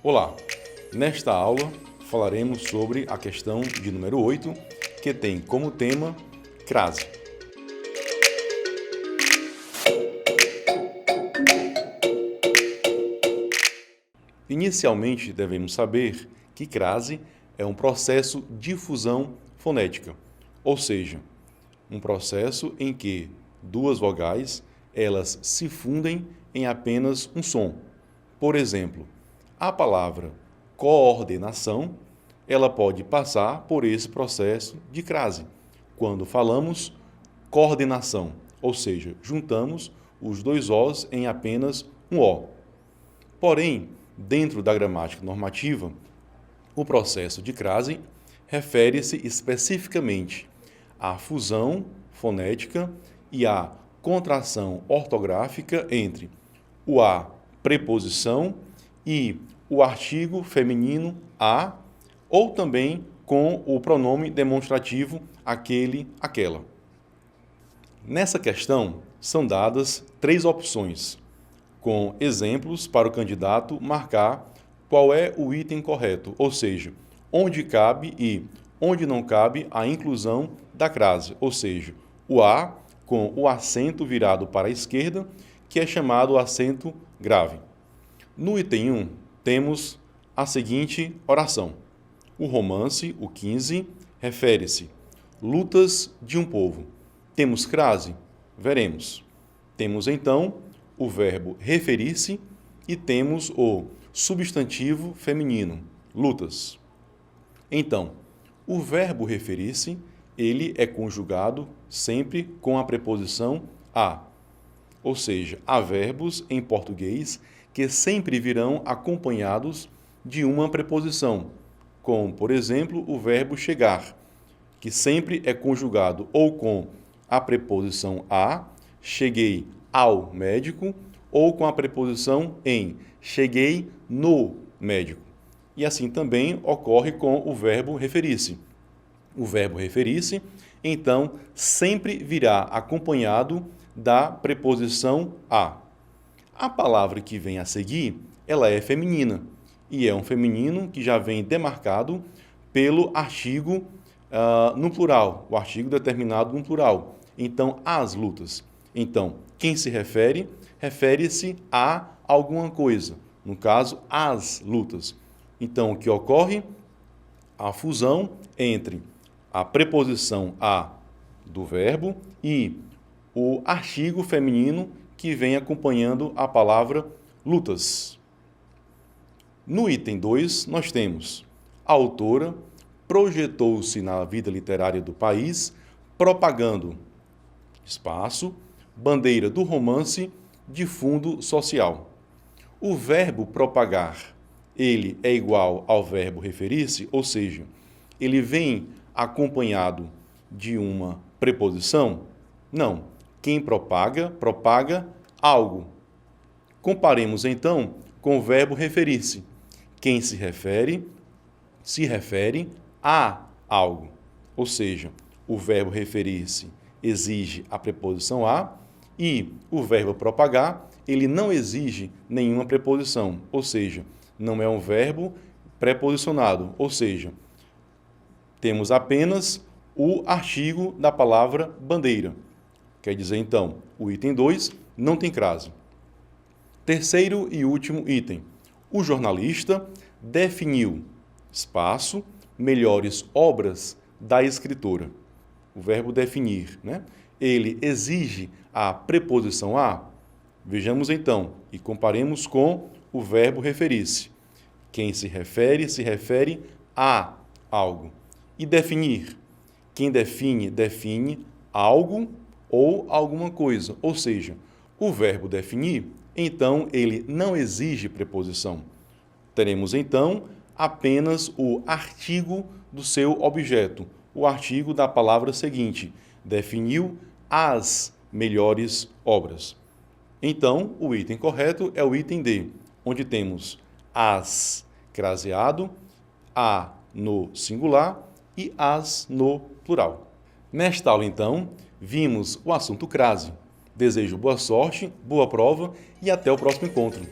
Olá! Nesta aula falaremos sobre a questão de número 8, que tem como tema crase. Inicialmente devemos saber que crase é um processo de fusão fonética, ou seja, um processo em que duas vogais elas se fundem em apenas um som. Por exemplo, a palavra coordenação, ela pode passar por esse processo de crase, quando falamos coordenação, ou seja, juntamos os dois Os em apenas um O. Porém, dentro da gramática normativa, o processo de crase refere-se especificamente à fusão fonética e à contração ortográfica entre o A preposição e o artigo feminino a, ou também com o pronome demonstrativo aquele, aquela. Nessa questão, são dadas 3 opções, com exemplos para o candidato marcar qual é o item correto, ou seja, onde cabe e onde não cabe a inclusão da crase, ou seja, o A com o acento virado para a esquerda, que é chamado acento grave. No item 1, temos a seguinte oração. O romance, o 15, refere-se lutas de um povo. Temos crase? Veremos. Temos então o verbo referir-se e temos o substantivo feminino, lutas. Então, o verbo referir-se, ele é conjugado sempre com a preposição a. Ou seja, há verbos em português que sempre virão acompanhados de uma preposição, como, por exemplo, o verbo chegar, que sempre é conjugado ou com a preposição a, cheguei ao médico, ou com a preposição em, cheguei no médico. E assim também ocorre com o verbo referir-se. O verbo referir-se, então, sempre virá acompanhado da preposição a. A palavra que vem a seguir, ela é feminina, e é um feminino que já vem demarcado pelo artigo no plural, o artigo determinado no plural. Então, as lutas. Então, quem se refere? Refere-se a alguma coisa, no caso, as lutas. Então, o que ocorre? A fusão entre a preposição a do verbo e o artigo feminino que vem acompanhando a palavra lutas. No item 2, nós temos a autora projetou-se na vida literária do país, propagando, espaço, bandeira do romance de fundo social. O verbo propagar, ele é igual ao verbo referir-se, ou seja, ele vem acompanhado de uma preposição? Não. Quem propaga, propaga algo. Comparemos, então, com o verbo referir-se. Quem se refere a algo. Ou seja, o verbo referir-se exige a preposição a e o verbo propagar, ele não exige nenhuma preposição. Ou seja, não é um verbo preposicionado. Ou seja, temos apenas o artigo da palavra bandeira. Quer dizer, então, o item 2 não tem crase. Terceiro e último item. O jornalista definiu, espaço, melhores obras da escritora. O verbo definir, né? Ele exige a preposição a? Vejamos então e comparemos com o verbo referir-se. Quem se refere a algo. E definir. Quem define, define algo ou alguma coisa. Ou seja, o verbo definir, então, ele não exige preposição. Teremos, então, apenas o artigo do seu objeto, o artigo da palavra seguinte, definiu as melhores obras. Então, o item correto é o item D, onde temos as craseado, a no singular e as no plural. Nesta aula, então, vimos o assunto crase. Desejo boa sorte, boa prova e até o próximo encontro.